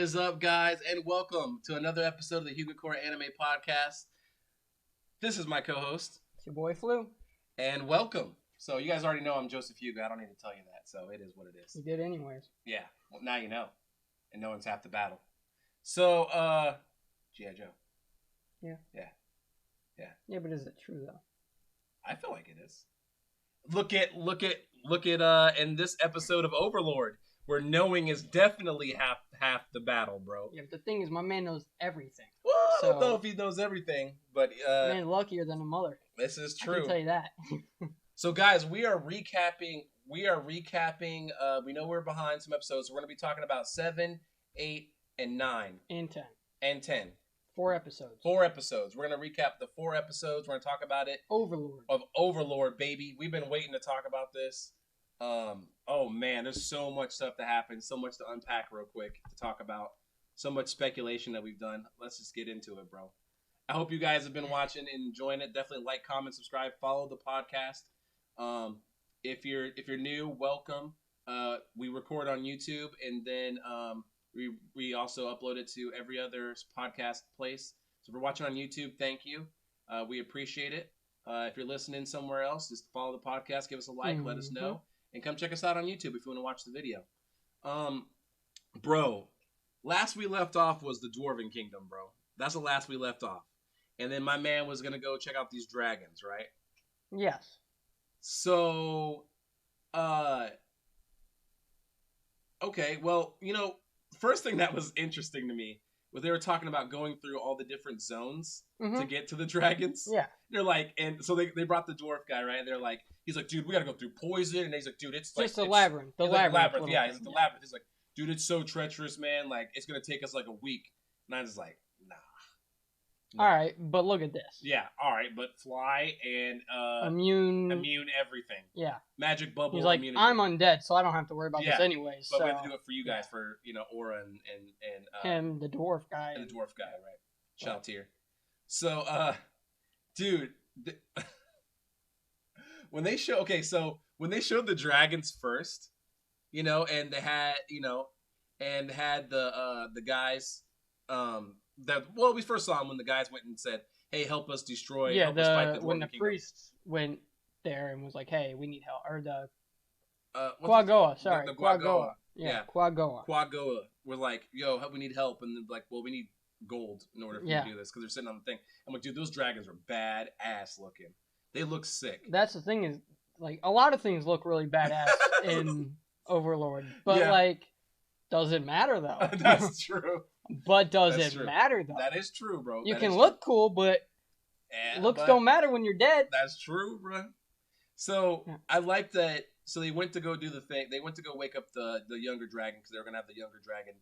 is up, guys, and welcome to another episode of the Hyuga Corp Anime Podcast. This is my co-host. It's your boy Flu. And welcome. So you guys already know I'm Joseph Hyuga. I don't need to tell you that, so it is what it is. You did anyways. Yeah, well, now you know. And no one's half the battle. So, G.I. Joe. Yeah. Yeah. Yeah. Yeah, but is it true, though? I feel like it is. Look at in this episode of Overlord, where knowing is definitely half the battle, bro. Yeah, but the thing is, my man knows everything. Well, I don't know if he knows everything, but man, luckier than a mother. This is true. I can tell you that. So, guys, we are recapping. We know we're behind some episodes. So we're going to be talking about 7, 8, and 9. And 10. And 10. 4 episodes. 4 episodes. We're going to recap the 4 episodes. We're going to talk about it. Overlord, baby. We've been waiting to talk about this. Oh, man, there's so much stuff that happened. So much to unpack real quick to talk about. So much speculation that we've done. Let's just get into it, bro. I hope you guys have been watching and enjoying it. Definitely like, comment, subscribe, follow the podcast. If you're new, welcome. We record on YouTube, and then we also upload it to every other podcast place. So if you're watching on YouTube, thank you. We appreciate it. If you're listening somewhere else, just follow the podcast, give us a like, let us know, and come check us out on YouTube if you want to watch the video. Bro, last we left off was the Dwarven Kingdom, bro. That's the last we left off. And then my man was gonna go check out these dragons, right? Yes. So, okay, well, first thing that was interesting to me was they were talking about going through all the different zones to get to the dragons. Yeah. They're like, and so they brought the dwarf guy, right? And they're like, he's like, dude, we gotta go through poison. And he's like, dude, it's like... Just a labyrinth. The labyrinth. Yeah, it's the labyrinth. He's like, dude, it's so treacherous, man. Like, it's gonna take us like a week. And I was like, nah. All right, but look at this. Yeah, all right, but fly and immune everything. Yeah, magic bubble. He's like, immunity. I'm undead, so I don't have to worry about this anyways. But so. we have to do it for you guys, for Aura and him, the dwarf guy, and the dwarf guy, right? Shout out to you. So, dude, when they showed the dragons first, and they had the guys, we first saw them when the guys went and said, "Hey, help us destroy." Yeah, help us fight the when the Kingdom. priests went there and was like, "Hey, we need help," or the Quagoa. Sorry, the Quagoa. Yeah, Quagoa. Quagoa. We're like, "Yo, we need help," and they're like, "Well, we need gold in order for you to do this," because they're sitting on the thing. I'm like, dude, those dragons are badass looking. They look sick. That's the thing is, like, a lot of things look really badass in Overlord, but does it matter though? That's true. But does it matter though? That is true, bro. You can look cool, but looks don't matter when you're dead. That's true, bro. So I like that. So they went to go do the thing. They went to go wake up the younger dragon because they were gonna have the younger dragon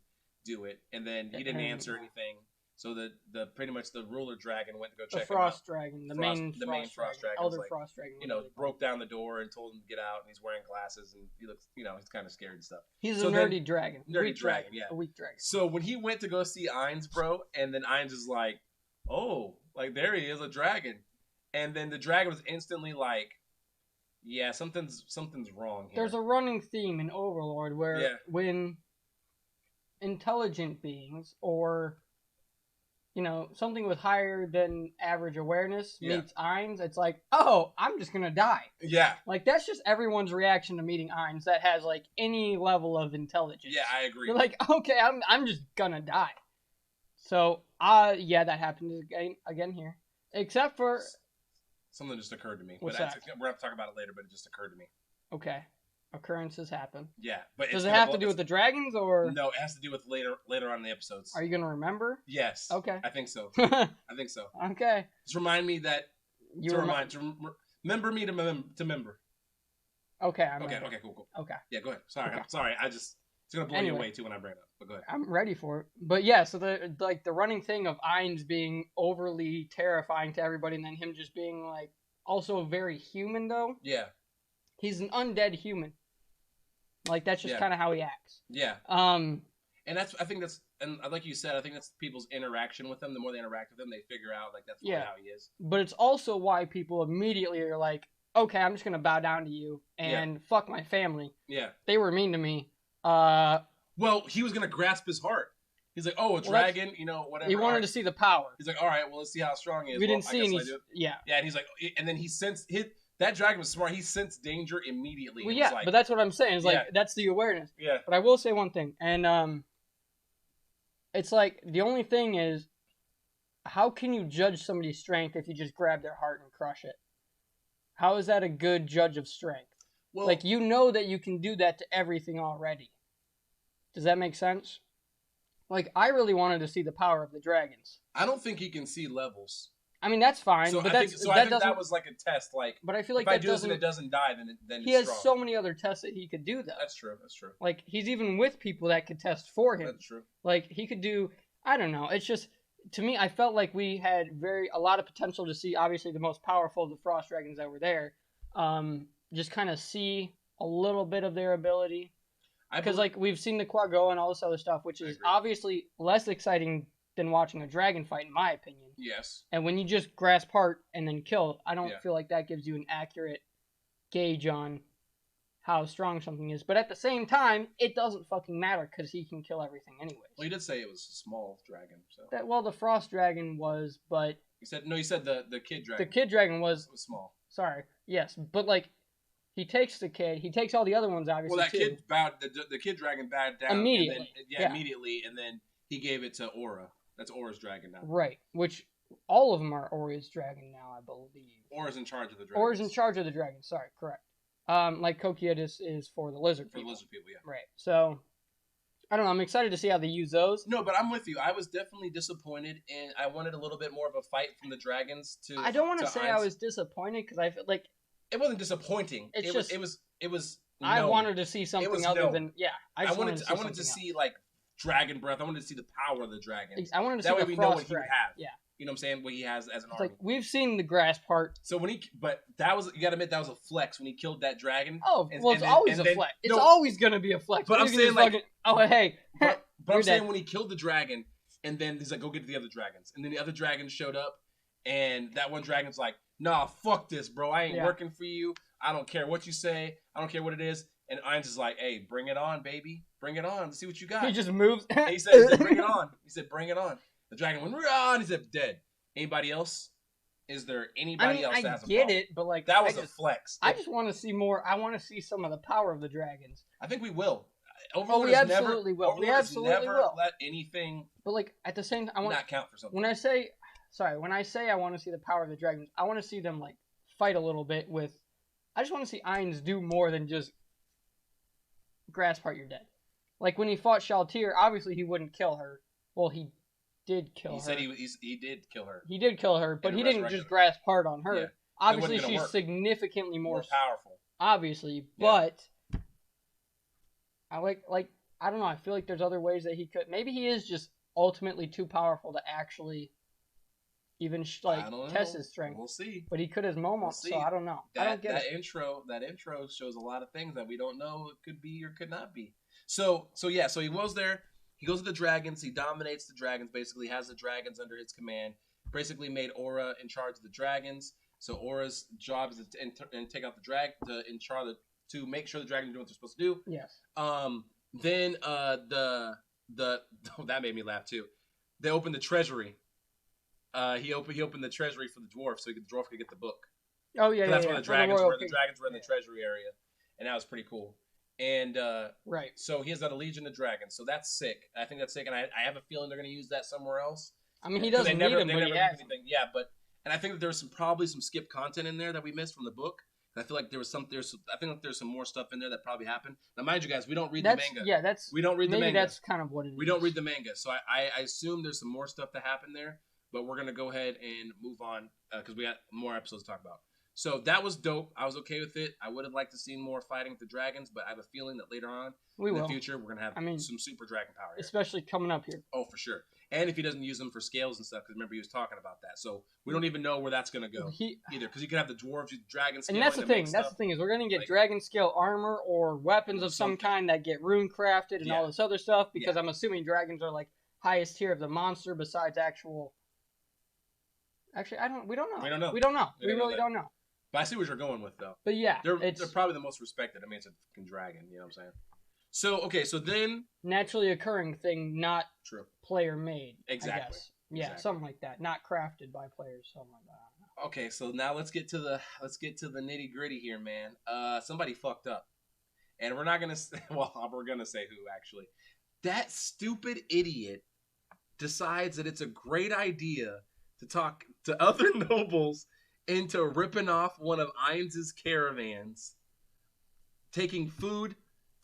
do it, and then he didn't answer anything. So the pretty much the ruler dragon went to go check him out. The main frost dragon, elder frost dragon. Broke down the door and told him to get out, and he's wearing glasses, and he looks, he's kind of scared and stuff. He's a nerdy dragon. Nerdy dragon, yeah. A weak dragon. So when he went to go see Eins, bro, and then Eins is like, oh, like there he is, a dragon. And then the dragon was instantly like, yeah, something's wrong here. There's a running theme in Overlord where when intelligent beings or something with higher than average awareness meets Eins, it's like, oh, I'm just gonna die. Yeah. Like, that's just everyone's reaction to meeting Eins that has, like, any level of intelligence. Yeah, I agree. You're like, okay, I'm just gonna die. So, that happened again here. Except for... Something just occurred to me. What's but that? We're going to talk about it later, but it just occurred to me. Okay. Occurrences happen. Yeah, but does it have to do with the dragons, or no? It has to do with later on in the episodes. Are you gonna remember? Yes. Okay. I think so. I think so. Okay. Just remind me that. Remember me to member. Okay. Okay. Cool. Okay. Yeah. Go ahead. Sorry. Okay. I'm sorry. It's gonna blow you away too when I bring it up. But go ahead. I'm ready for it. But yeah, so the running thing of Eins being overly terrifying to everybody, and then him just being like also very human though. Yeah. He's an undead human. Like, that's just kind of how he acts. Yeah. And like you said, I think that's people's interaction with him. The more they interact with him, they figure out, like, that's how he is. But it's also why people immediately are like, okay, I'm just going to bow down to you and fuck my family. Yeah. They were mean to me. Well, he was going to grasp his heart. He's like, oh, a dragon, whatever. He wanted to see the power. He's like, all right, well, let's see how strong he is. We didn't see any. Yeah. Yeah, and he's like, and then he sensed that dragon was smart. He sensed danger immediately. Well, yeah, but that's what I'm saying. It's like that's the awareness. Yeah. But I will say one thing, and it's like the only thing is, how can you judge somebody's strength if you just grab their heart and crush it? How is that a good judge of strength? Well, like, you know that you can do that to everything already. Does that make sense? Like, I really wanted to see the power of the dragons. I don't think he can see levels. I mean, that's fine. So but I think that was like a test. Like, but I feel like if I do this and it doesn't die, then he has so many other tests that he could do, though. That's true. Like, he's even with people that could test for him. That's true. Like, he could do, I don't know. It's just, to me, I felt like we had a lot of potential to see, obviously, the most powerful of the frost dragons that were there. Just kind of see a little bit of their ability. Because, like, we've seen the Quago and all this other stuff, which is obviously less exciting than watching a dragon fight, in my opinion. Yes. And when you just grasp heart and then kill, I don't feel like that gives you an accurate gauge on how strong something is. But at the same time, it doesn't fucking matter because he can kill everything anyways. Well, he did say it was a small dragon. So. The frost dragon was, but... You said the kid dragon. The kid dragon was small. Sorry. Yes, but, like... He takes the kid. He takes all the other ones, obviously. Well, kid bowed. The kid dragon bowed down immediately. And then, immediately, and then he gave it to Aura. That's Aura's dragon now. Right. Which all of them are Aura's dragon now, I believe. Aura's in charge of the dragon. Aura's in charge of the dragon. Sorry, correct. Like Kokiadis is for the lizard people. For the lizard people, yeah. Right. So I don't know. I'm excited to see how they use those. No, but I'm with you. I was definitely disappointed, and I wanted a little bit more of a fight from the dragons. I don't want to say I was disappointed because I feel like. It wasn't disappointing. It was. I wanted to see something other than I wanted to see like dragon breath. I wanted to see the power of the dragon. I wanted to see that way the we frost know what he would have. Yeah, you know what I'm saying? What he has as an army. Like we've seen the grass part. So but that was, you gotta admit, that was a flex when he killed that dragon. Oh, it's always a flex. It's always gonna be a flex. But I'm saying like, hey. But I'm saying when he killed the dragon, and then he's like, go get the other dragons, and then the other dragons showed up, and that one dragon's like, nah, fuck this, bro. I ain't working for you. I don't care what you say. I don't care what it is. And Eins is like, hey, bring it on, baby. Bring it on. Let's see what you got. He just moves. He said, bring it on. He said, bring it on. The dragon went, and he said, dead. Anybody else? Is there anybody else that has a problem? I get it, but like... That was a flex. I just want to see more. I want to see some of the power of the dragons. I think we will. Overlord we absolutely will. We absolutely will. Let anything... But like, at the same time... not count for something. When I say I want to see the power of the dragons, I want to see them like fight a little bit with... I just want to see Eins do more than just grasp heart, you're dead. Like when he fought Shaltir, obviously he wouldn't kill her. Well, he did kill her. He said he did kill her. He did kill her, but he didn't just grasp heart on her. Yeah. Obviously, she's significantly more powerful. Obviously, but I I don't know. I feel like there's other ways that he could. Maybe he is just ultimately too powerful to actually even test his strength. We'll see. But he could his moments, so I don't know. I don't get that intro shows a lot of things that we don't know it could be or could not be. So he goes there. He goes to the dragons. He dominates the dragons. Basically, has the dragons under his command. Basically, made Aura in charge of the dragons. So Aura's job is to take out the to make sure the dragons do what they're supposed to do. Yes. Then that made me laugh too. They opened the treasury. He opened the treasury for the dwarf, so the dwarf could get the book. Oh yeah, that's where the dragons were. The dragons were in the treasury area, and that was pretty cool. And right. So he has that a legion of dragons. So that's sick. I think that's sick, and I have a feeling they're going to use that somewhere else. I mean, he doesn't need them, but he has them. Yeah, and I think that there's probably some skip content in there that we missed from the book. I feel like there's some more stuff in there that probably happened. Now, mind you guys, we don't read the manga. Yeah, we don't read the manga. Maybe that's kind of what it is. We don't read the manga, so I assume there's some more stuff that happened there. But we're gonna go ahead and move on because we got more episodes to talk about. So that was dope. I was okay with it. I would have liked to see more fighting with the dragons, but I have a feeling that later on in the future we're gonna have some super dragon power here. Especially coming up here. Oh, for sure. And if he doesn't use them for scales and stuff, because remember he was talking about that. So we don't even know where that's gonna go either, because you could have the dwarves use dragon scale. And that's the thing. That's the thing is we're gonna get dragon scale armor or weapons of some kind that get rune crafted and all this other stuff. Because I'm assuming dragons are like highest tier of the monster besides actual. Actually, we don't know. We really don't know. But I see what you're going with, though. But yeah, they're probably the most respected. I mean, it's a fucking dragon. You know what I'm saying? So then naturally occurring thing, not true player made. Exactly. I guess. Yeah, exactly. something like that. Not crafted by players, something like that. Okay, so now let's get to the nitty gritty here, man. Somebody fucked up, and we're not gonna. Well, we're gonna say who actually. That stupid idiot decides that it's a great idea to talk to other nobles into ripping off one of Eins's caravans, taking food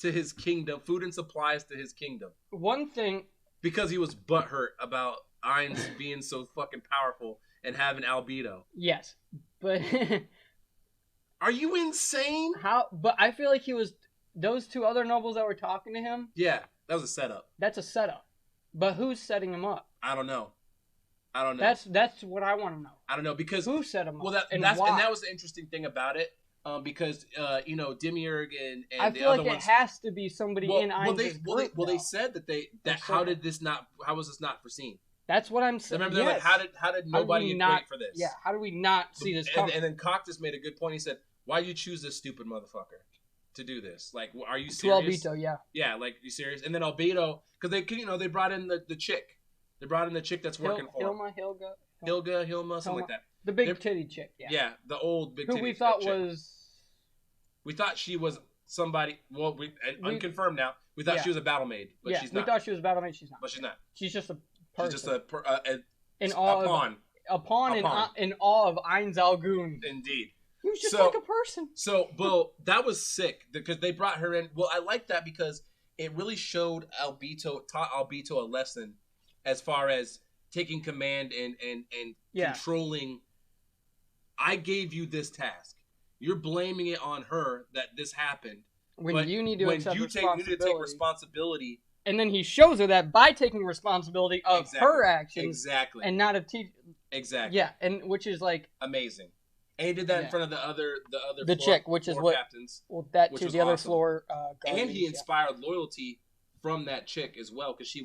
to his kingdom, food and supplies to his kingdom. One thing, because he was butthurt about Eins being so fucking powerful and having albedo. Yes, but are you insane? How? But I feel like he was those two other nobles that were talking to him. Yeah, that was a setup. That's a setup. But who's setting him up? I don't know. That's what I want to know. I don't know because who set him up? Well, and that was the interesting thing about it. Because Demiurge and I the feel other like ones, it has to be somebody in Eins's group. They said that how was this not foreseen? That's what I'm saying. Remember, they're like, how did nobody equate for this? Yeah, how do we not see this coming? And then Cactus made a good point. He said, "Why you choose this stupid motherfucker to do this? Like, are you serious?" To Albedo, yeah. Yeah, like, you serious? And then Albedo, because they brought in the chick. They brought in the chick that's working for him. Hilma, something like that. The big titty chick, yeah. Yeah, the old big titty chick. Who we thought was... We thought she was somebody... Well, unconfirmed now. We thought she was a battle maid, but she's not. We thought she was a battle maid, she's not. But she's not. She's just a person. She's just a pawn. A pawn in awe of Eins Algoon. Indeed. He was just like a person. So, well, that was sick, because they brought her in. Well, I like that because it really taught Albedo a lesson as far as taking command and controlling. I gave you this task. You're blaming it on her that this happened. When you need to accept responsibility. You need to take responsibility. And then he shows her that by taking responsibility of her actions. Exactly. And not of teaching. Exactly. Yeah, and which is like... amazing. And he did that in front of the other the chick, which is what captains. Well, that too, the other awesome. Floor guardians, and he inspired loyalty from that chick as well, because he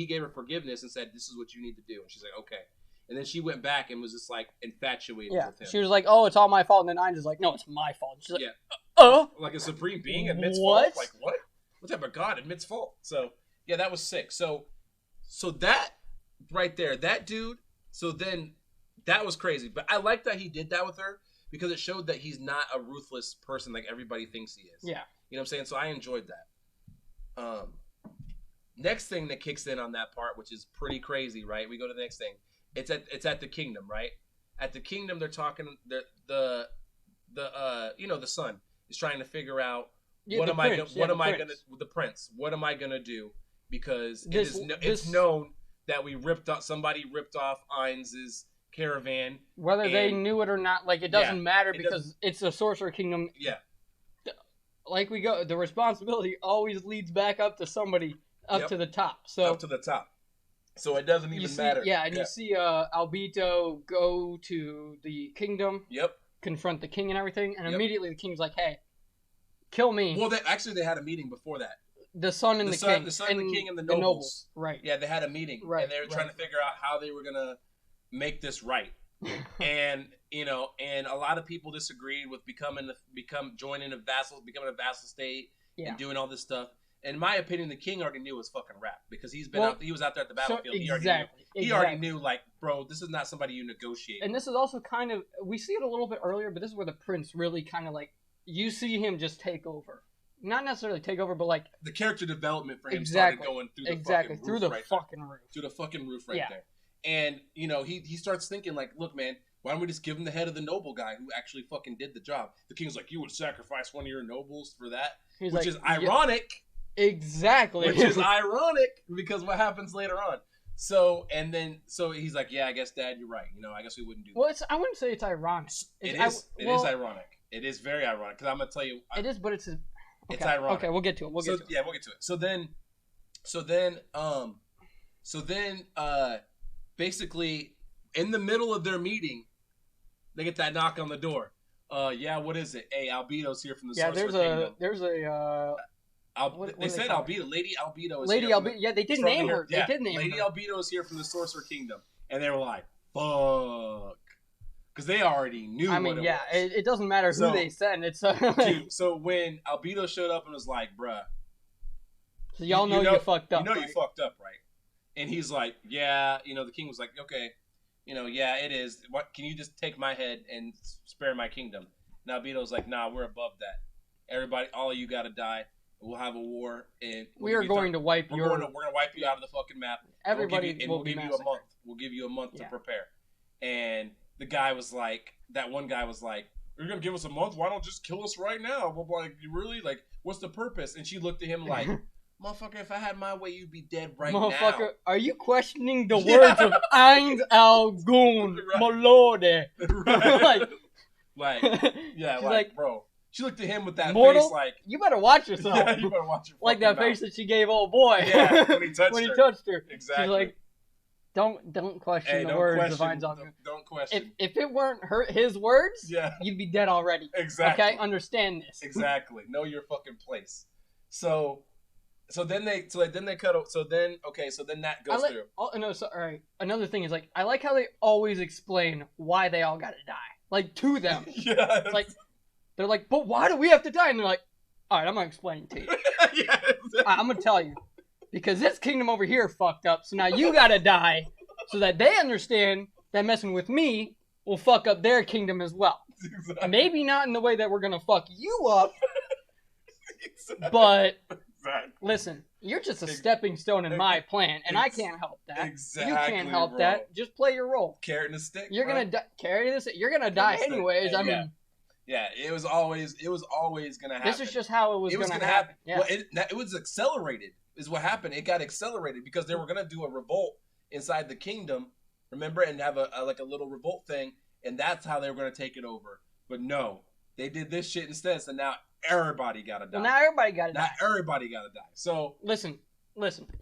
gave her forgiveness and said, "This is what you need to do," and she's like, "Okay." And then she went back and was just like infatuated with him. She was like, "Oh, it's all my fault," and then Eins is like, "No, it's my fault." She's like, like a supreme being admits fault. Like what? What type of god admits fault? So yeah, that was sick. So that right there, that dude. So then. That was crazy, but I like that he did that with her because it showed that he's not a ruthless person like everybody thinks he is. Yeah. You know what I'm saying? So I enjoyed that. Next thing that kicks in on that part, which is pretty crazy, right? We go to the next thing. It's at the kingdom, right? At the kingdom, they're talking. The son is trying to figure out the prince. What am I gonna do? Because it's known that somebody ripped off Eins's caravan, whether they knew it or not. Like, it doesn't matter because it's a sorcerer kingdom. Yeah, like the responsibility always leads back up to somebody to the top. So up to the top. So it doesn't even matter. Yeah, and you see Albedo go to the kingdom. Yep. Confront the king and everything, and immediately the king's like, "Hey, kill me." Well, they had a meeting before that. The son and the king. The son and the king and the nobles. Right. Yeah, they had a meeting. Right. And they were trying to figure out how they were gonna make this right. And and a lot of people disagreed with becoming a vassal state and doing all this stuff. In my opinion, the king already knew his fucking rap because he was out there at the battlefield. He already knew, like, bro, this is not somebody you negotiate. And this is also kind of, we see it a little bit earlier, but this is where the prince really kind of, like, you see him just take over. Not necessarily take over, but like the character development for him started going through the fucking roof. Through the fucking roof. Through the fucking roof right there. And, he starts thinking, like, look, man, why don't we just give him the head of the noble guy who actually fucking did the job? The king's like, you would sacrifice one of your nobles for that? Which is ironic. Exactly. Which is ironic because what happens later on. So he's like, yeah, I guess, Dad, you're right. I guess we wouldn't do that. Well, I wouldn't say it's ironic. It is ironic. It is very ironic because I'm going to tell you. It is, but it's... Okay. It's ironic. Okay, we'll get to it. Yeah, we'll get to it. So then, basically, in the middle of their meeting, they get that knock on the door. Yeah, what is it? Hey, Albedo's here from the Sorcerer Kingdom. They said Albedo. Lady Albedo is Lady here. Albedo. Yeah, they did name her. Yeah, they did name Lady her. Albedo is here from the Sorcerer Kingdom, and they were like, "Fuck." Because they already knew what it was. It doesn't matter who they send. It's dude, so when Albedo showed up and was like, bruh. So y'all know you fucked up, you fucked up, right? And he's like, yeah. The king was like, okay. Yeah, it is. What? Can you just take my head and spare my kingdom? Now Albedo's like, nah, we're above that. Everybody, all of you got to die. We'll have a war, and we are going to wipe We're going to wipe you out of the fucking map. Everybody we'll give you a month. We'll give you a month to prepare. And the guy was like, that one guy was like, you're gonna give us a month? Why don't you just kill us right now? But like, you really like, what's the purpose? And she looked at him like, motherfucker, if I had my way, you'd be dead right now. Motherfucker, are you questioning the words of Eins Algun, Molode? She's like, bro. She looked at him with that face like... You better watch yourself. Yeah, you better watch your like that face that she gave old boy. Yeah, when he touched her. Exactly. She's like, don't question the words of Eins Algun. Don't question. If it weren't his words, you'd be dead already. Exactly. Okay? Understand this. Exactly. Know your fucking place. So then they cut. So then that goes through. Oh no, all right. Another thing is like I like how they always explain why they all gotta die, like to them. Yeah. Like they're like, but why do we have to die? And they're like, all right, I'm gonna explain it to you. Yeah. Exactly. I'm gonna tell you because this kingdom over here fucked up. So now you gotta die, so that they understand that messing with me will fuck up their kingdom as well. Exactly. Maybe not in the way that we're gonna fuck you up, but. Exactly. Listen, you're just a stepping stone in my plan, and I can't help that. Exactly, you can't help that. Just play your role. Carrot and a stick. You're gonna carry this. You're gonna die anyways. Yeah, I mean, it was always gonna happen. This is just how it was gonna happen. Yeah. Well, it was accelerated. Is what happened. It got accelerated because they were gonna do a revolt inside the kingdom. Remember, and have a little revolt thing, and that's how they were gonna take it over. But no, they did this shit instead. So now. Everybody gotta die. Well, now everybody gotta die. Now everybody gotta die. So listen.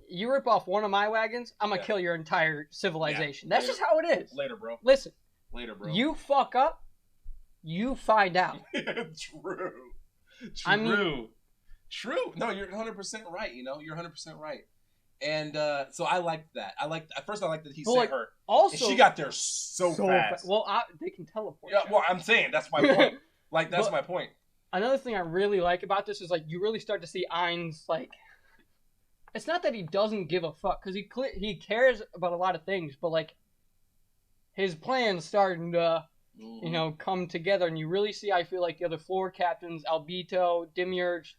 You rip off one of my wagons, I'm gonna kill your entire civilization. That's just how it is. Later, bro. Listen. Later, bro. You fuck up, you find out. True. I mean, true. No, you're 100% right. You're 100% right. And so I liked that. At first I liked that he sent her. Also, and she got there so fast. Well, they can teleport. Yeah. Well, I'm saying that's my point. That's my point. Another thing I really like about this is, like, you really start to see Eins, like, it's not that he doesn't give a fuck, because he cares about a lot of things, but, like, his plan's starting to, come together, and you really see, I feel like, the other floor captains, Albedo, Demiurge,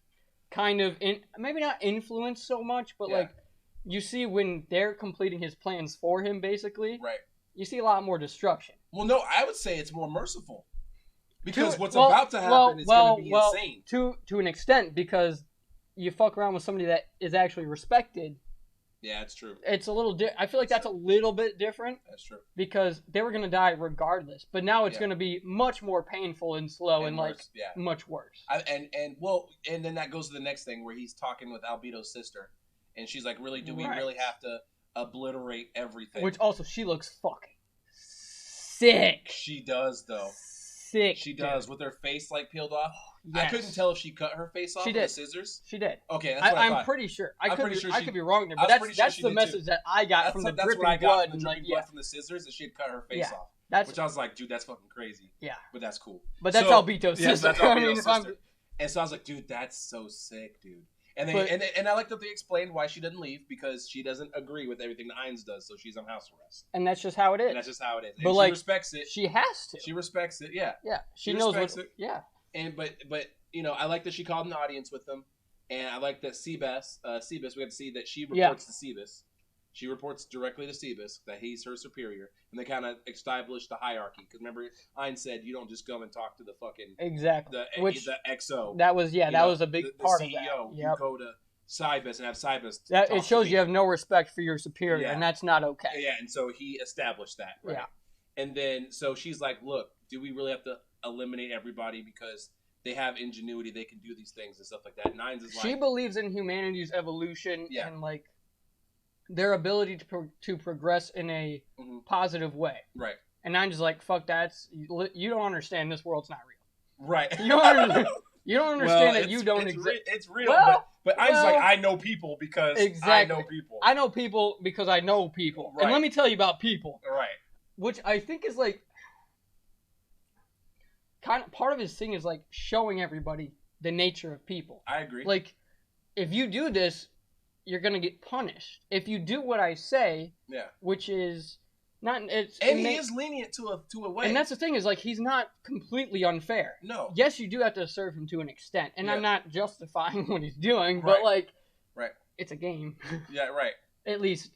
kind of, maybe not influence so much, but, like, you see when they're completing his plans for him, basically, right? You see a lot more destruction. Well, no, I would say it's more merciful. Because what's about to happen is going to be insane. To an extent, because you fuck around with somebody that is actually respected. Yeah, it's true. It's a little I feel like that's a little bit different. That's true. Because they were going to die regardless. But now it's going to be much more painful and slow and like much worse. And then that goes to the next thing where he's talking with Albedo's sister. And she's like, really, do we really have to obliterate everything? Which also, she looks fucking sick. She does, though. Sick. She does, with her face like peeled off. Yes. I couldn't tell if she cut her face off with the scissors. She did. Okay, that's what I thought. I'm pretty sure. I could be wrong there, but that's the message that I got from the dripping blood. From the dripping blood from the scissors, that she had cut her face off. Which I was like, dude, that's fucking crazy. Yeah. But that's cool. But that's Albedo's sister. Yes, that's Albedo's sister. And so I was like, dude, that's so sick, dude. And I like that they explained why she doesn't leave, because she doesn't agree with everything that Eins does, so she's on house arrest. And that's just how it is. And that's just how it is. But and like, she respects it. She has to. She respects it. Yeah. Yeah. She knows respects what. It. Yeah. And but I like that she called an audience with them, and I like that Sibis, we have to see that she reports to Sibis. She reports directly to Sibis that he's her superior, and they kind of establish the hierarchy. Because remember, Eins said you don't just go and talk to the fucking the XO. That was was a big part of that. Yep. You go to Sibis and have Sibis. It shows you have no respect for your superior, and that's not okay. Yeah, and so he established that. Right? Yeah. And then so she's like, "Look, do we really have to eliminate everybody because they have ingenuity? They can do these things and stuff like that." And Eins is like, she believes in humanity's evolution and like their ability to progress in a positive way. Right. And Eins is like, "Fuck that! You don't understand. This world's not real. Right. You don't understand that you don't exist. It's real, but Eins is like, I know people because I know people. I know people because I know people. Right. And let me tell you about people. Right. Which I think is like, part of his thing is like showing everybody the nature of people. I agree. Like, if you do this, you're gonna get punished. If you do what I say, which is not, he is lenient to a way. And that's the thing is like he's not completely unfair. No. Yes, you do have to serve him to an extent, and I'm not justifying what he's doing, but like, it's a game. Yeah, right. At least.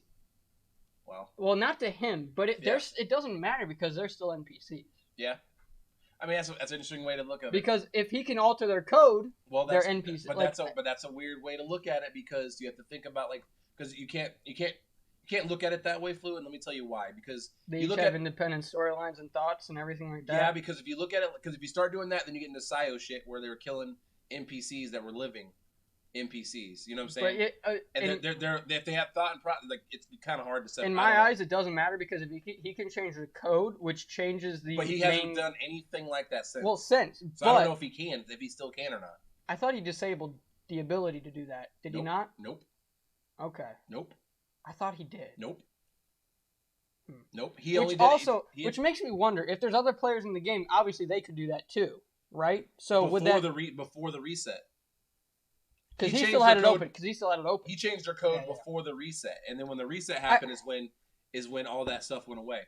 Well, not to him, but it doesn't matter because they're still NPCs. Yeah. I mean, that's an interesting way to look at it. Because if he can alter their code, they're NPCs. But that's a weird way to look at it because you have to think about because you can't look at it that way, Flu, and let me tell you why. Because they each have independent storylines and thoughts and everything like that. Yeah, because if you look at it, because if you start doing that, then you get into Scio shit where they were killing NPCs that were living NPCs. You know what I'm saying? If they have thought and like it's kind of hard to separate. In my eyes, it doesn't matter because if he can change the code, which changes the. But he hasn't done anything like that since. Well, so I don't know if he still can or not. I thought he disabled the ability to do that. Did he not? Nope. Okay. Nope. I thought he did. Nope. Nope. Which makes me wonder if there's other players in the game. Obviously, they could do that too, right? So before the reset. Because he still had it open. He changed their code before the reset, and then when the reset happened is when all that stuff went away.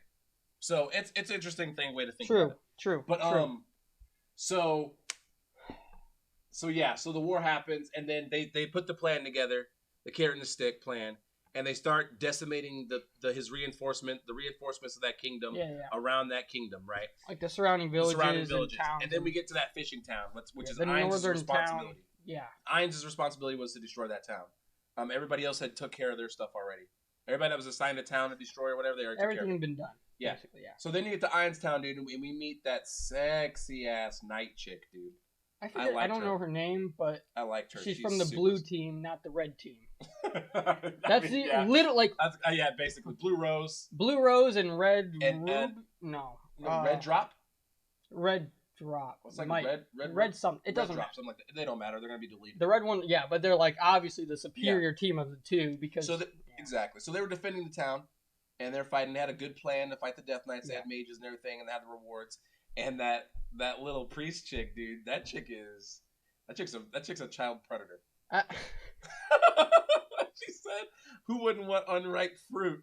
So it's an interesting way to think about it. True. But so the war happens, and then they put the plan together, the carrot and the stick plan, and they start decimating the reinforcements of that kingdom around that kingdom, right? Like the surrounding villages. And towns. And then we get to that fishing town, which is Ein's responsibility. Town. Yeah. Ainz' responsibility was to destroy that town. Everybody else had took care of their stuff already. Everybody that was assigned a town to destroy or whatever, everything had been done. Yeah. Basically, yeah. So then you get to Ainz town, dude, and we meet that sexy ass night chick, dude. I don't know her name, but I liked her. She's from the blue team, not the red team. Little like. Basically blue rose. Blue rose and red. Red drop. Red drop. It's like red something. It doesn't matter. Something like that. They don't matter. They're gonna be deleted. The red one, but they're like obviously the superior team of the two because. Exactly. So they were defending the town, and they're fighting. They had a good plan to fight the Death Knights. They had mages and everything, and they had the rewards. And that little priest chick, dude. That chick's a child predator. She said, "Who wouldn't want unripe fruit?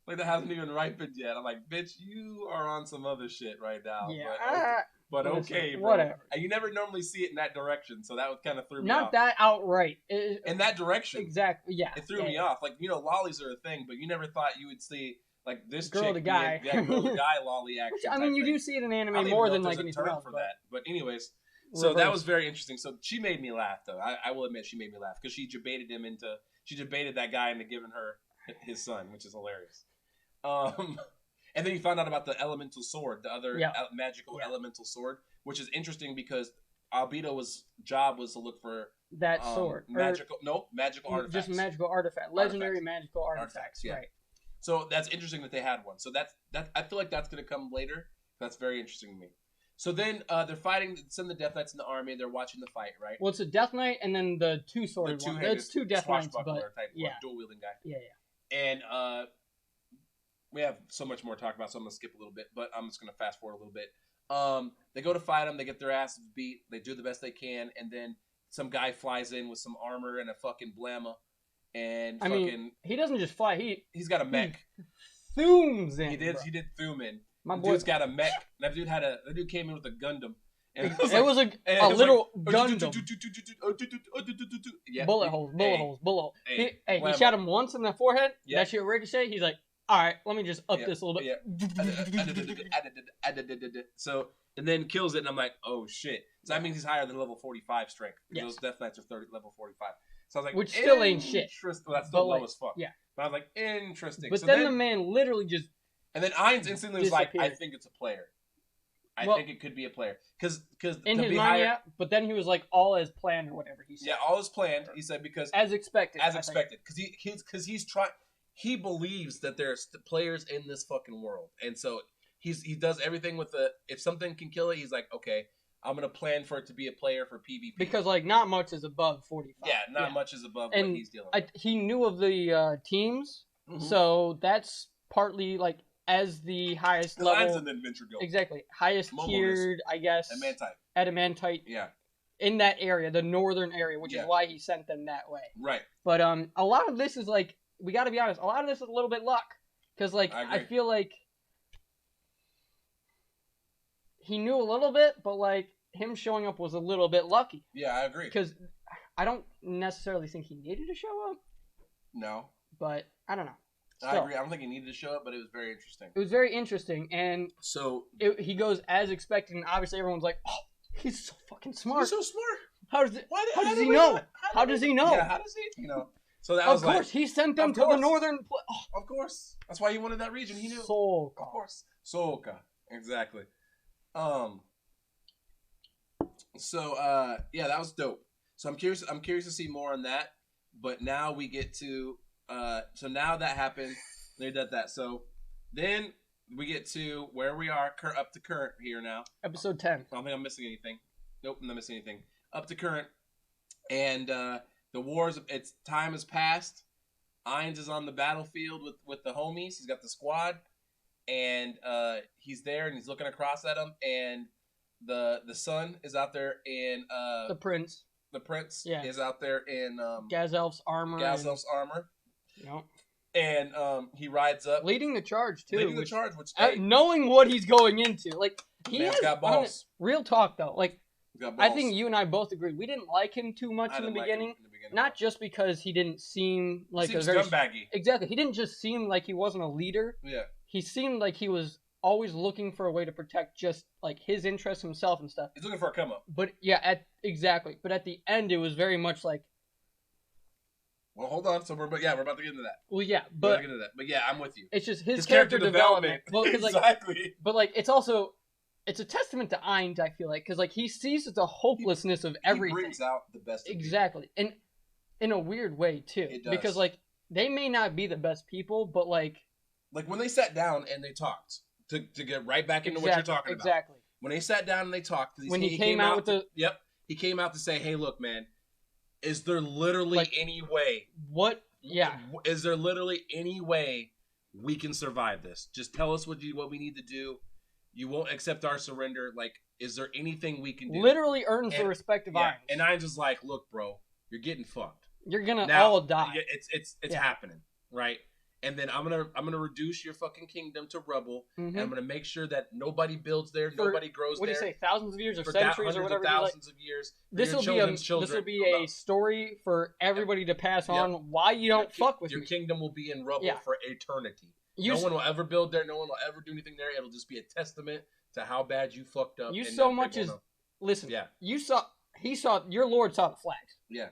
Like that hasn't even ripened yet." I'm like, "Bitch, you are on some other shit right now." Yeah. But okay, bro. Whatever. And you never normally see it in that direction, so that kind of threw me off. Not that outright. In that direction. Exactly, yeah. It threw me off. Like, lollies are a thing, but you never thought you would see, like, this girl chick. to guy. Girl to guy lolly action. I mean, you do see it in anime more than, like, anything else. But anyways, so that was very interesting. So she made me laugh, though. I will admit she made me laugh, because she debated that guy into giving her his son, which is hilarious. And then you found out about the elemental sword, the other magical elemental sword, which is interesting because Albedo's job was to look for that sword. Magical artifacts. Just magical artifact. Legendary magical artifacts. Yeah. Right. So that's interesting that they had one. So that I feel like that's going to come later. That's very interesting to me. So then they're fighting. Send the Death Knights in the army. They're watching the fight, right? Well, it's a Death Knight and then the two-sworded one. It's two Death Knights, but dual-wielding guy. Yeah. And we have so much more to talk about, so I'm going to skip a little bit, but I'm just going to fast forward a little bit. They go to fight them. They get their asses beat. They do the best they can, and then some guy flies in with some armor and a fucking blamma, and he doesn't just fly. He's got a mech. He thooms in. He did thoom in. Dude's got a mech. That dude came in with a Gundam. And it was a little Gundam. Bullet holes. He shot him once in the forehead. That shit ricochet. He's like, all right, let me just up this a little bit. So, and then kills it, and I'm like, oh shit. So that means he's higher than level 45 strength. Those Death Knights are level 45. So I was like, which still ain't shit. Well, that's still low as fuck. Yeah. But I was like, interesting. But then the man literally just. And then Eins instantly was like, I think it's a player. I think it could be a player. Because in his mind, but then he was like, all as planned or whatever he said. Yeah, all as planned. He said because as expected. Because he's trying. He believes that there's players in this fucking world, and so he does everything with if something can kill it, he's like, okay, I'm gonna plan for it to be a player for PvP. Because like not much is above 45. Yeah, not much is above what he's dealing with. He knew of the teams, so that's partly like as the highest level. Ein's an adventure guild. Exactly. Highest tiered, I guess. Adamantite. Yeah. In that area, the northern area, which is why he sent them that way. Right. But a lot of this is like, we got to be honest, a lot of this is a little bit luck. Because, like, I feel like he knew a little bit, but, like, him showing up was a little bit lucky. Yeah, I agree. Because I don't necessarily think he needed to show up. No. But, I don't know. I agree. I don't think he needed to show up, but it was very interesting. It was very interesting, and he goes as expected, and obviously everyone's like, oh, he's so fucking smart. He's so smart. How does he know? How does he know? Yeah, how does he, So that was of course, he sent them to the northern... Of course. That's why he wanted that region. He knew. Soka. Of course. Soka. Exactly. So, that was dope. So I'm curious to see more on that. But now we get to... so now that happened. They did that. So then we get to where we are, up to current here now. Episode 10. I don't think I'm missing anything. Nope, I'm not missing anything. Up to current. And the wars, time has passed. Eins is on the battlefield with the homies. He's got the squad. And he's there and he's looking across at him. And the son is out there in... the prince. The prince is out there in... Gazelf's armor. Yep. And he rides up. Leading the charge, too. Which knowing what he's going into. Like, man's got balls. Real talk, though. Like, I think you and I both agreed. We didn't like him too much in the beginning. Not just because he didn't seem like a very... scumbaggy. Exactly. He didn't just seem like he wasn't a leader. Yeah. He seemed like he was always looking for a way to protect just, like, his interests, himself, and stuff. He's looking for a come-up. But, yeah, exactly. But at the end, it was very much like... Well, hold on. So we're about to get into that. Well, yeah, but yeah, I'm with you. It's just his character development. Well, exactly. But like, it's a testament to Eins. I feel like because like he sees the hopelessness of everything. He brings out the best. Exactly, and in a weird way too. It does. Because like they may not be the best people, but like when they sat down and they talked to get right back into what you're talking about. Exactly. When they sat down and they talked. When he came out with the he came out to say, "Hey, look, man." Is there literally any way? What? Yeah. Is there literally any way we can survive this? Just tell us what we need to do. You won't accept our surrender. Like, is there anything we can do? Literally earns the respect of Eins. And Eins is like, look, bro, you're getting fucked. You're gonna all die. It's happening, right? And then I'm gonna reduce your fucking kingdom to rubble, and I'm gonna make sure that nobody builds there, nobody grows there. What do you say? Thousands of years or centuries or whatever. Thousands of years. This will be a story for everybody to pass on. Why you don't fuck with your me. kingdom will be in rubble for eternity. No one will ever build there. No one will ever do anything there. It'll just be a testament to how bad you fucked up. Listen. Yeah. Your Lord saw the flags. Yeah.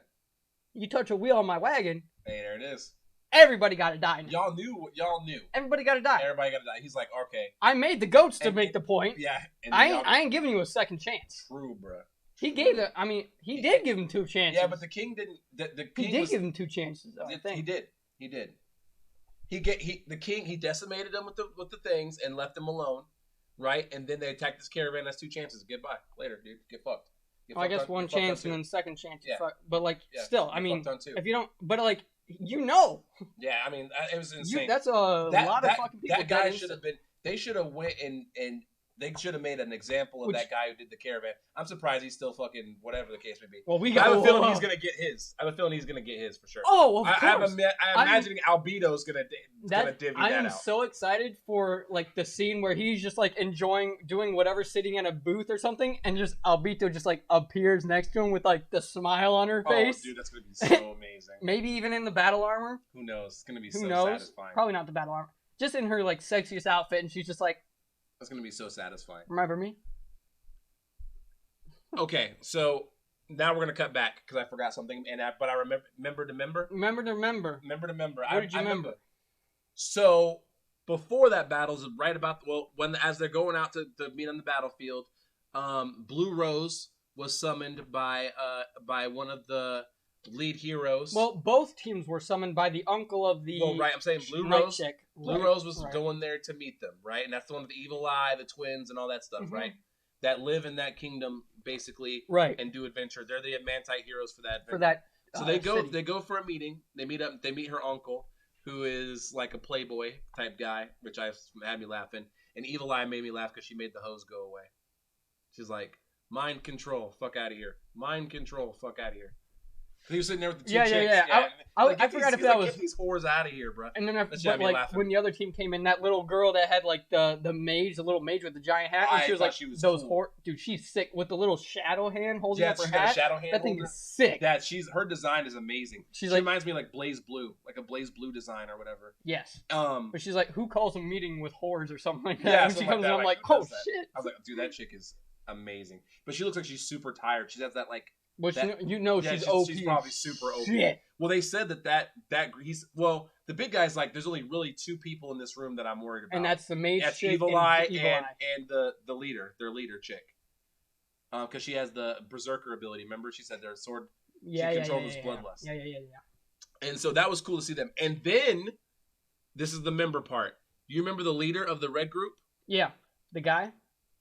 You touch a wheel on my wagon. Hey, there it is. Everybody got to die now. Y'all knew. Everybody got to die. Everybody got to die. He's like, okay. I made the goats to make the point. Yeah. I ain't giving you a second chance. True, bro. He gave it. I mean, he did give him 2 chances. Yeah, but the king didn't. He did give him 2 chances, though. I think He did. The king decimated them with the things and left them alone, right? And then they attacked this caravan. That's 2 chances. Goodbye. Later, dude. Get fucked. I guess 1 chance and then second chance. Yeah. But like, still, I mean, if you don't, but like. Yeah, I mean, it was insane. That's a lot of fucking people. That guy should have been. They should have went and they should have made an example of that guy who did the caravan. I'm surprised he's still fucking whatever the case may be. Well, I have a feeling he's gonna get his. I have a feeling he's gonna get his for sure. Oh, of course. I'm imagining Albedo's gonna divvy that out. I'm so excited for like the scene where he's just like doing whatever, sitting in a booth or something, and just Albedo just like appears next to him with like the smile on her face. Oh, dude, that's gonna be so amazing. Maybe even in the battle armor. Who knows? It's gonna be satisfying. Probably not the battle armor. Just in her like sexiest outfit, and she's just like. That's going to be so satisfying. Remember me? Okay, so now we're going to cut back because I forgot something. But I remember to remember. Remember to remember. Remember to remember. What did you remember? So before that battle's right about as they're going out to meet on the battlefield, Blue Rose was summoned by one of the lead heroes. Well, both teams were summoned by the uncle of the. Well, right. I'm saying Blue Rose. Blue Rose was going there to meet them, right? And that's the one with the evil eye, the twins, and all that stuff, right? That live in that kingdom, basically, right? And do adventure. They're the Adamantite heroes for that. So they go for a meeting. They meet her uncle, who is like a playboy type guy, which had me laughing. And Evil Eye made me laugh because she made the hose go away. She's like, mind control, fuck out of here. Mind control, fuck out of here. He was sitting there with the two chicks. Yeah. I forgot if that was... Get these whores out of here, bro. And then when the other team came in, that little girl that had like the little mage with the giant hat, and she was like, those cool. Dude, she's sick with the little shadow hand holding up her hat. Got a shadow hand. That thing is sick. Her design is amazing. She reminds me of like Blaze Blue, like a Blaze Blue design or whatever. Yes. But she's like, who calls a meeting with whores or something like that? Yeah, and she comes in, I'm like, oh shit. I was like, dude, that chick is amazing. But she looks like she's super tired. She has that like. Well, she's OP. She's probably super OP. Shit. Well, they said that the big guy's like, there's only really two people in this room that I'm worried about. And that's the mage chick Evil Eye and the leader, their leader chick. Because she has the berserker ability. Remember, she said their sword. She controls bloodlust. Yeah. And so that was cool to see them. And then, this is the member part. Do you remember the leader of the red group? Yeah, the guy.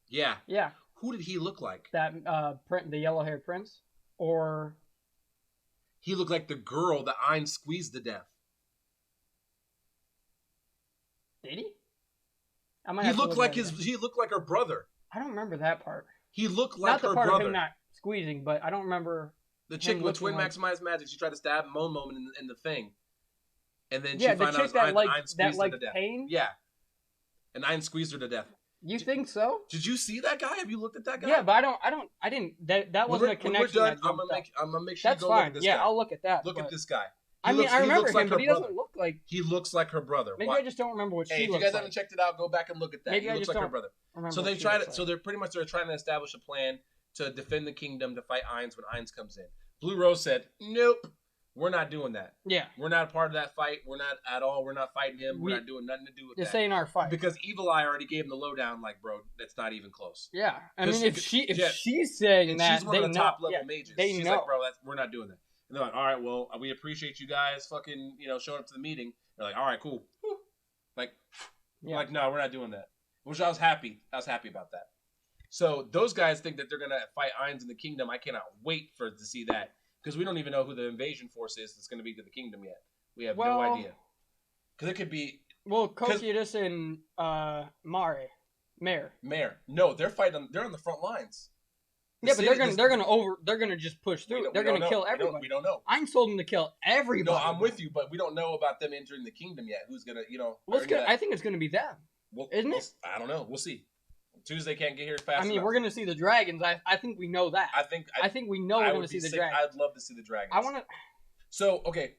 Yeah. Yeah. Who did he look like? That the yellow-haired prince. Or he looked like the girl that Eins squeezed to death. Did he? He looked like her brother. I don't remember that part. He looked like her brother. Not the part of him not squeezing, but I don't remember. The chick with twin maximized magic. She tried to stab Momo in the thing, and then she found out Eins squeezed her to death. Pain? Yeah, and Eins squeezed her to death. You think so? Did you see that guy? Have you looked at that guy? Yeah, but I didn't. That wasn't a connection. When we're done, I'm gonna make sure you go look at this guy. Yeah, I'll look at that. Look at this guy. I remember him, but he doesn't look like. He looks like her brother. Maybe I just don't remember what she looks like. If you guys haven't checked it out, go back and look at that. Maybe he looks like her brother. So they tried it. So they're trying to establish a plan to defend the kingdom to fight Eins when Eins comes in. Blue Rose said, "Nope, we're not doing that. Yeah, we're not a part of that fight. We're not at all. We're not fighting him. We're not doing nothing to do with that. This ain't our fight." Because Evil Eye already gave him the lowdown. Like, bro, that's not even close. Yeah, I mean, if she's saying that, she's one of the top level mages. She's like, bro, we're not doing that. And they're like, all right, well, we appreciate you guys fucking, showing up to the meeting. They're like, all right, cool. Like, no, we're not doing that. Which I was happy. I was happy about that. So those guys think that they're going to fight Eins in the kingdom. I cannot wait to see that. Because we don't even know who the invasion force is that's going to be to the kingdom yet. We have no idea. Because it could be... Well, Cocytus and Mare. No, they're fighting. They're on the front lines. But they're gonna just push through. They're gonna kill everybody. We don't know. I'm told them to kill everybody. No, I'm with you, but we don't know about them entering the kingdom yet. Who's gonna, I think it's gonna be them. Isn't it? I don't know. We'll see. Tuesday can't get here fast enough. We're gonna see the dragons. I think we know that. I think we know we're gonna see the dragons. I'd love to see the dragons. I want to. So okay,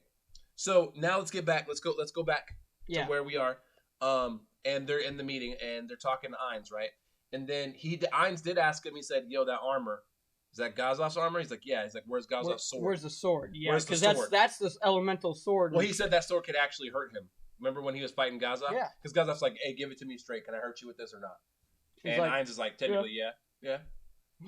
so now let's get back. Let's go back to where we are. And they're in the meeting and they're talking to Eins, right? And then Eins did ask him. He said, "Yo, that armor, is that Gazov's armor?" He's like, "Yeah." He's like, "Where's Gazov's sword?" Where's the sword? Yeah, because that's this elemental sword. Well, he said that sword could actually hurt him. Remember when he was fighting Gazov? Yeah. Because Gazov's like, "Hey, give it to me straight. Can I hurt you with this or not?" He's and Eins is like, "Technically, yeah."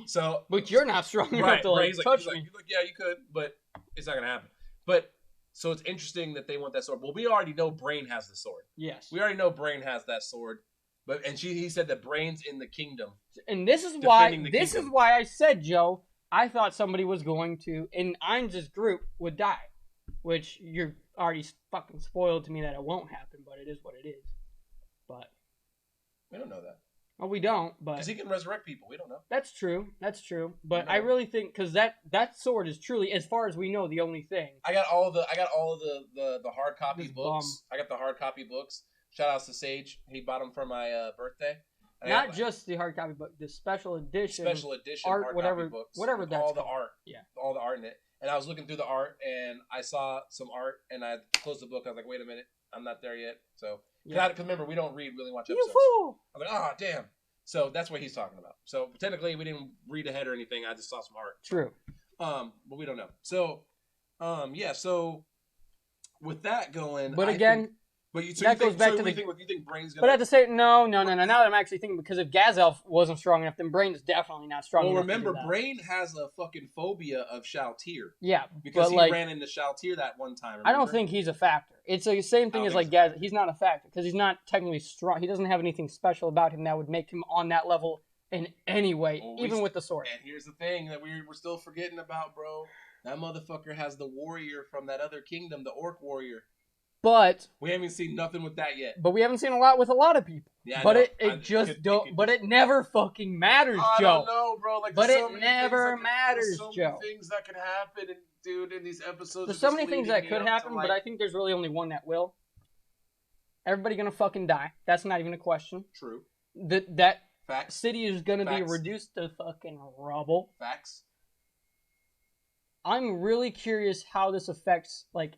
So, but you're not strong enough to touch me. He's like, "Yeah, you could, but it's not gonna happen." But so it's interesting that they want that sword. Well, we already know Brain has the sword. Yes. We already know Brain has that sword. But he said that Brain's in the kingdom. And this is why I said, Joe, I thought somebody was going to, in Eins' group, would die. Which you're already fucking spoiled to me that it won't happen, but it is what it is. But we don't know that. Well, we don't, but because he can resurrect people, we don't know. That's true. But I really think because that sword is truly, as far as we know, the only thing. I got all of the hard copy books. I got the hard copy books. Shout outs to Sage. He bought them for my birthday. Not just the hard copy book, the special edition art, hard whatever, copy books. whatever that's all called. The art. Yeah. All the art in it. And I was looking through the art, and I saw some art, and I closed the book. I was like, wait a minute. I'm not there yet. So, because remember, we don't read, we only watch episodes. You fool! I was like, oh, damn. So, that's what he's talking about. So, technically, we didn't read ahead or anything. I just saw some art. True. But we don't know. So, so with that going... But again... But you think Brain's gonna... But at the same... No. Now that I'm actually thinking, because if Gazelle wasn't strong enough, then Brain is definitely not strong enough. Well, remember, Brain has a fucking phobia of Shaltir. Yeah, because he ran into Shaltir that one time. Remember? I don't think he's a factor. It's the same thing as like Gazelle. He's not a factor because he's not technically strong. He doesn't have anything special about him that would make him on that level in any way, even with the sword. And here's the thing that we're still forgetting about, bro. That motherfucker has the warrior from that other kingdom, the Orc warrior. But we haven't seen nothing with that yet. But we haven't seen a lot with a lot of people. Yeah, but it never fucking matters, Joe. I don't know, bro. Like, but it never matters, Joe. So many things that could happen, and dude, in these episodes. There's so many things that could happen, but I think there's really only one that will. Everybody gonna fucking die. That's not even a question. True. That Facts. City is gonna be reduced to fucking rubble. Facts. I'm really curious how this affects, like,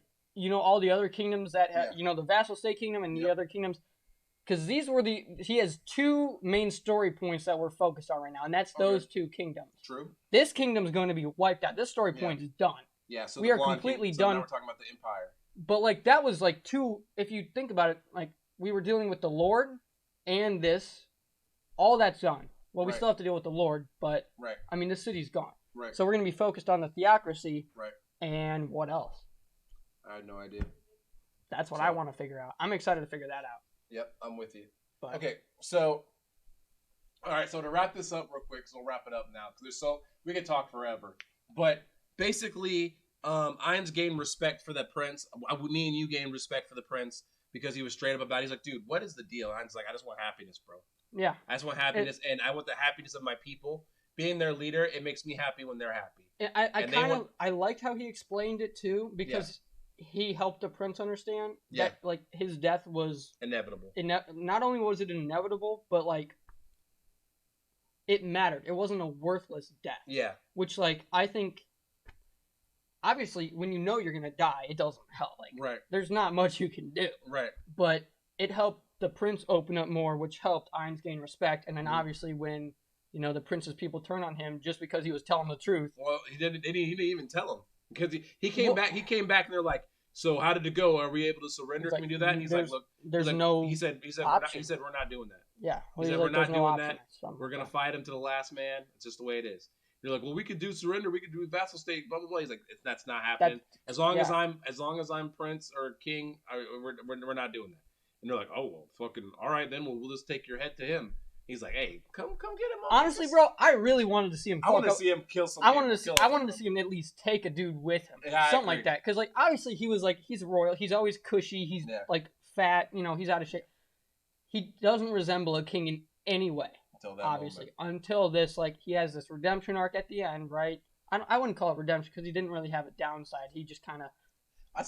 all the other kingdoms that have, the vassal state kingdom and the other kingdoms. Because he has two main story points that we're focused on right now, and that's those two kingdoms. True. This kingdom's going to be wiped out. This story point is done. Yeah, so we are completely done. Now we're talking about the Empire. But, like, that was, like, if you think about it, like, we were dealing with the Lord and this. All that's done. Well, we still have to deal with the Lord, but, I mean, the city's gone. Right. So we're going to be focused on the theocracy. Right. And what else? I have no idea. That's what I want to figure out. I'm excited to figure that out. Yep, I'm with you. But, okay, so, all right, so to wrap this up real quick, so we'll wrap it up now, because we could talk forever. But basically, Eins gained respect for the prince. Me and you gained respect for the prince because he was straight up about it. He's like, dude, what is the deal? Eins like, I just want happiness, bro. Yeah. I just want happiness, and I want the happiness of my people. Being their leader, it makes me happy when they're happy. And I liked how he explained it, too, because he helped the prince understand that, like, his death was inevitable. Not only was it inevitable, but, like, it mattered. It wasn't a worthless death. Yeah. Which, like, I think, obviously, when you know you're gonna die, it doesn't help. Like, there's not much you can do. Right. But it helped the prince open up more, which helped Eins gain respect. And then, obviously, when the prince's people turn on him just because he was telling the truth. Well, he didn't even tell them. Because he came back. He came back, and they're like, "So how did it go? Are we able to surrender? Can we do that?" And he's like, "Look, there's no." He said, we're not doing that. Yeah, he said, we're not doing that. We're gonna fight him to the last man. It's just the way it is. You're like, well, we could do surrender. We could do vassal state. Blah blah blah. He's like, that's not happening. As long as I'm prince or king, we're not doing that. And they're like, oh well, fucking all right then. We'll just take your head to him. He's like, hey, come get him. Honestly, bro, I really wanted to see him. I wanted to see him kill someone. I wanted to see him at least take a dude with him, something like that. Because, like, obviously he was like, he's royal. He's always cushy. He's like fat. He's out of shape. He doesn't resemble a king in any way. Until this, like, he has this redemption arc at the end, right? I wouldn't call it redemption because he didn't really have a downside. He just kind of.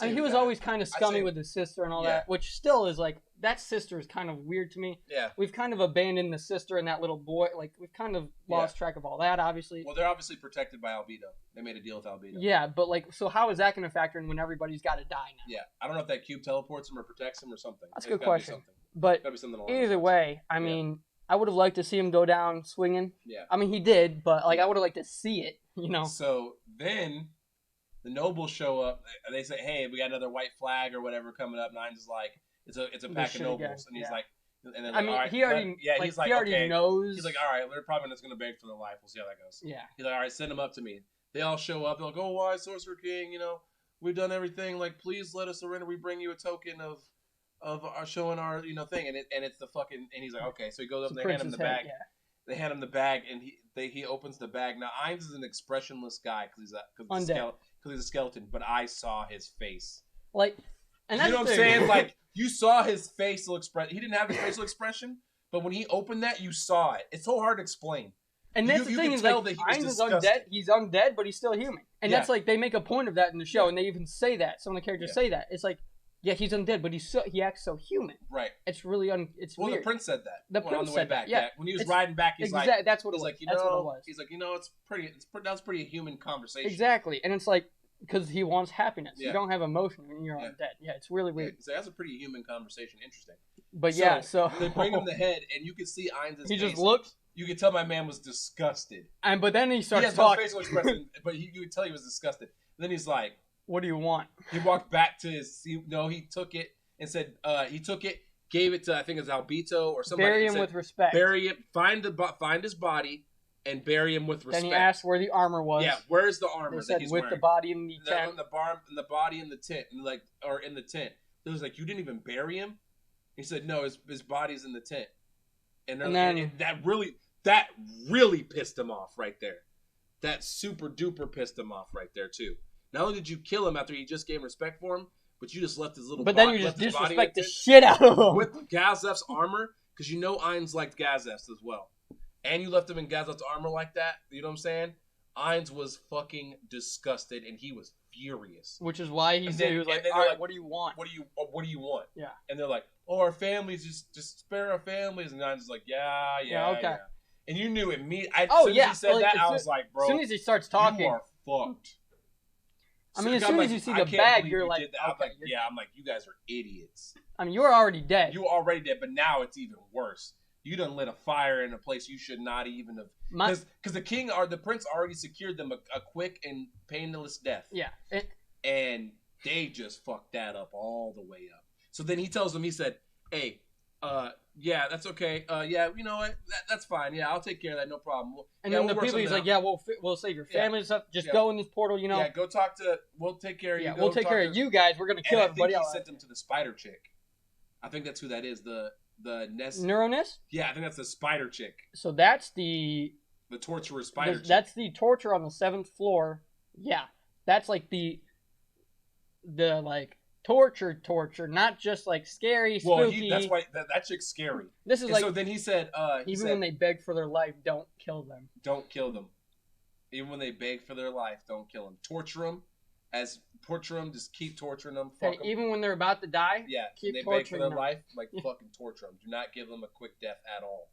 He was always kind of scummy with his sister and all that, which still is like, that sister is kind of weird to me. Yeah. We've kind of abandoned the sister and that little boy. Like, we've kind of lost track of all that, obviously. Well, they're obviously protected by Albedo. They made a deal with Albedo. Yeah, but, like, so how is that going to factor in when everybody's got to die now? Yeah. I don't know if that cube teleports him or protects him or something. That's a good question. But either way, I mean, I would have liked to see him go down swinging. Yeah. I mean, he did, but, like, I would have liked to see it, So then the nobles show up. They say, "Hey, we got another white flag or whatever coming up." Nines is like, "It's a pack of nobles," and he's like, and then I mean, all right, he already, he's like, he already knows. He's like, "All right, they're probably just gonna beg for their life. We'll see how that goes." Yeah. He's like, "All right, send them up to me." They all show up. They're like, "Oh, why, Sorcerer King? We've done everything. Like, please let us surrender. We bring you a token of our showing our thing." And it's the fucking. And he's like, "Okay." So he goes up and they hand him the bag. Yeah. They hand him the bag, and he opens the bag. Now, Eins is an expressionless guy because he's a skeleton, but I saw his face. Like, and that's you know what I'm saying? Like, you saw his facial expression. He didn't have his facial expression, but when he opened that, you saw it. It's so hard to explain. And that's the thing is, like, Eins is undead. He's undead, but he's still human. And that's like, they make a point of that in the show, and they even say that. Some of the characters say that. It's like, yeah, he's undead, but he acts so human. Right. It's really it's weird. The prince said that. The prince on the way said back. that. Yeah. When he was riding back, he's like, that's what it was. Like, that's what it was. He's like, it's pretty. That's pretty human conversation. Exactly, and it's like, because he wants happiness. Yeah. You don't have emotion when you're undead. Yeah, it's really weird. So that's a pretty human conversation. Interesting. But so they bring him the head, and you can see Eins' face. He just looks. You could tell my man was disgusted. But then he starts talking. He has no facial expression, but you could tell he was disgusted. And then he's like, "What do you want?" He walked back to he took it and said, gave it to, I think it was Albedo or somebody. Bury him with respect. Bury him, find his body, and bury him with respect. Then he asked where the armor was. Yeah, where's the armor that he's wearing? With the body in the tent. The body in the tent, or in the tent. It was like, you didn't even bury him? He said, no, his body's in the tent. And then that really pissed him off right there. That super duper pissed him off right there too. Not only did you kill him after he just gave respect for him, but you just left his little. But then you just disrespect the shit out of him with Gazef's armor, because you know Eins liked Gazef's as well, and you left him in Gazef's armor like that. You know what I'm saying? Eins was fucking disgusted, and he was furious. Which is why he was like, "All right, what do you want? What do you want?" Yeah. And they're like, "Oh, our families, just spare our families." And Eins is like, "Yeah, okay." Yeah. And you knew it. As soon as he said that, I was like, "Bro, as soon as he starts talking, you are fucked." I mean, as soon as you see the bag, you're like, okay. I'm like, you guys are idiots. I mean, you were already dead. You were already dead, but now it's even worse. You done lit a fire in a place you should not even have. Because the prince already secured them a quick and painless death. Yeah. And they just fucked that up all the way up. So then he tells them, he said, hey, yeah, that's okay. Yeah, you know what? That's fine. Yeah, I'll take care of that. No problem. And then the people, he's like, yeah, we'll save your family and stuff. Just go in this portal, you know. Yeah, go we'll take care of you. Yeah, we'll take care of you guys. We're going to kill everybody else. He sent them to the spider chick. I think that's who that is. The Nest. Neuronist? Yeah, I think that's the spider chick. So that's the torturer spider chick. That's the torture on the 7th floor. Yeah. That's like the like torture, not just like scary, spooky. Well, that's why that chick's scary. This is like. So then he said, when they beg for their life, don't kill them. Don't kill them. Even when they beg for their life, don't kill them. Torture them. Just keep torturing them. Hey, even when they're about to die. Yeah. Keep they torturing beg for their them. life, like fucking torture them. Do not give them a quick death at all.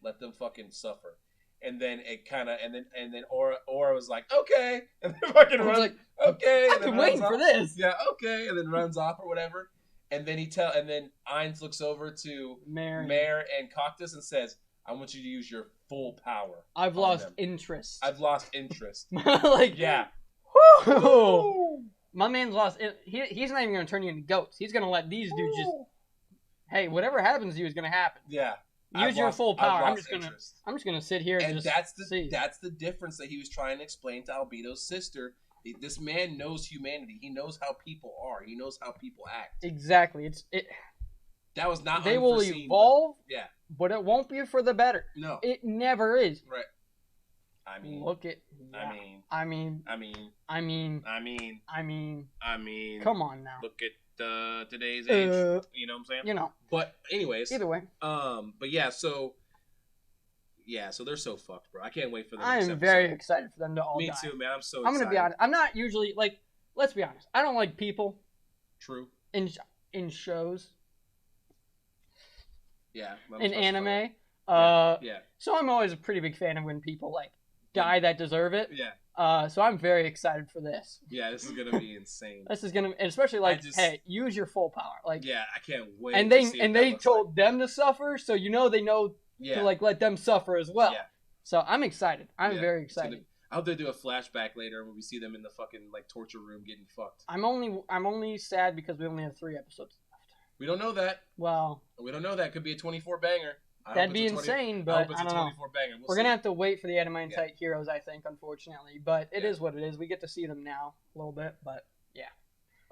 Let them fucking suffer. And then it kind of, and then Aura was like, okay, and then fucking runs like, okay. I've been waiting for this. Yeah, okay, and then runs off or whatever. And then and then Eins looks over to Mare and Cactus and says, I want you to use your full power. I've lost interest. Like, yeah. Woo! My man's lost. He's not even going to turn you into goats. He's going to let these dudes just. Hey, whatever happens to you is going to happen. Yeah. Use your full power. I'm just gonna sit here and that's the difference that he was trying to explain to Albedo's sister. This man knows humanity. He knows how people are. He knows how people act. Exactly. That was not. They will evolve. Yeah. But it won't be for the better. No. It never is. Right. I mean. Look at. Yeah. I mean. Come on now. Look at. Today's age, you know what I'm saying? You know. But anyways, either way. But yeah, so they're so fucked, bro. I can't wait for the next episode. I am very excited for them to all die. Me too, man. I'm so excited. I'm gonna be honest. I'm not usually like. Let's be honest. I don't like people. True. In shows. Yeah. In anime. Yeah. So I'm always a pretty big fan of when people like die that deserve it. Yeah. So I'm very excited for this. Yeah, this is gonna be insane. This is gonna, especially like, hey, use your full power. Like, yeah, I can't wait. And they told them to suffer, so they know to like let them suffer as well. Yeah. So I'm excited. I'm very excited. I hope they do a flashback later when we see them in the fucking like torture room getting fucked. I'm only sad because we only have 3 episodes left. We don't know that. Well, we don't know that. Could be a 24 banger. That'd be insane, but I don't know. We're going to have to wait for the Anime Insight Heroes, I think, unfortunately. But it is what it is. We get to see them now a little bit, but yeah.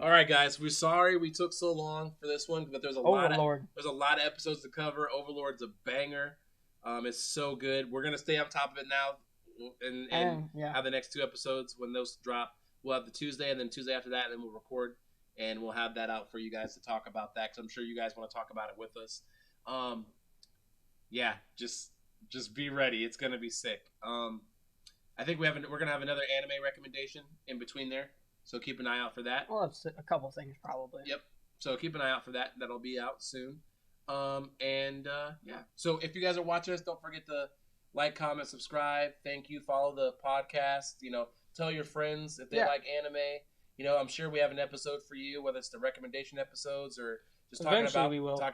All right, guys. We're sorry we took so long for this one, but there's a lot of episodes to cover. Overlord's a banger. It's so good. We're going to stay on top of it now and have the next 2 episodes when those drop. We'll have the Tuesday and then Tuesday after that, and then we'll record, and we'll have that out for you guys to talk about that because I'm sure you guys want to talk about it with us. Yeah, just be ready. It's gonna be sick. I think we're gonna have another anime recommendation in between there, so keep an eye out for that. We'll have a couple things probably. Yep. So keep an eye out for that. That'll be out soon. Yeah. So if you guys are watching us, don't forget to like, comment, subscribe. Thank you. Follow the podcast. Tell your friends if they like anime. I'm sure we have an episode for you, whether it's the recommendation episodes or just talking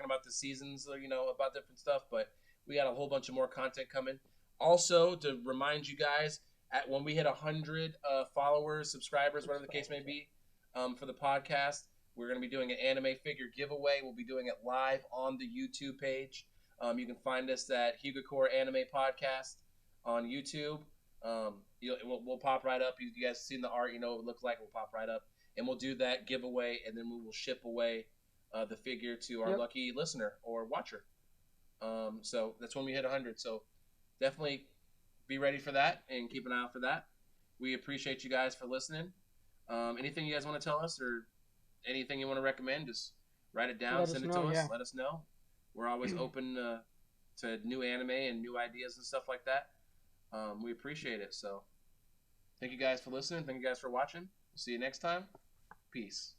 about the seasons, or about different stuff. But we got a whole bunch of more content coming. Also, to remind you guys, when we hit 100 followers, subscribers, whatever the case may be, for the podcast, we're going to be doing an anime figure giveaway. We'll be doing it live on the YouTube page. You can find us at Hyuga Corp Anime Podcast on YouTube. We'll pop right up. You guys have seen the art, what it looks like. We'll pop right up, and we'll do that giveaway, and then we will ship away the figure to our lucky listener or watcher. So that's when we hit 100. So definitely be ready for that and keep an eye out for that. We appreciate you guys for listening. Anything you guys want to tell us or anything you want to recommend, just write it down, send it to us. Yeah. Let us know. We're always open to new anime and new ideas and stuff like that. We appreciate it. So thank you guys for listening. Thank you guys for watching. See you next time. Peace.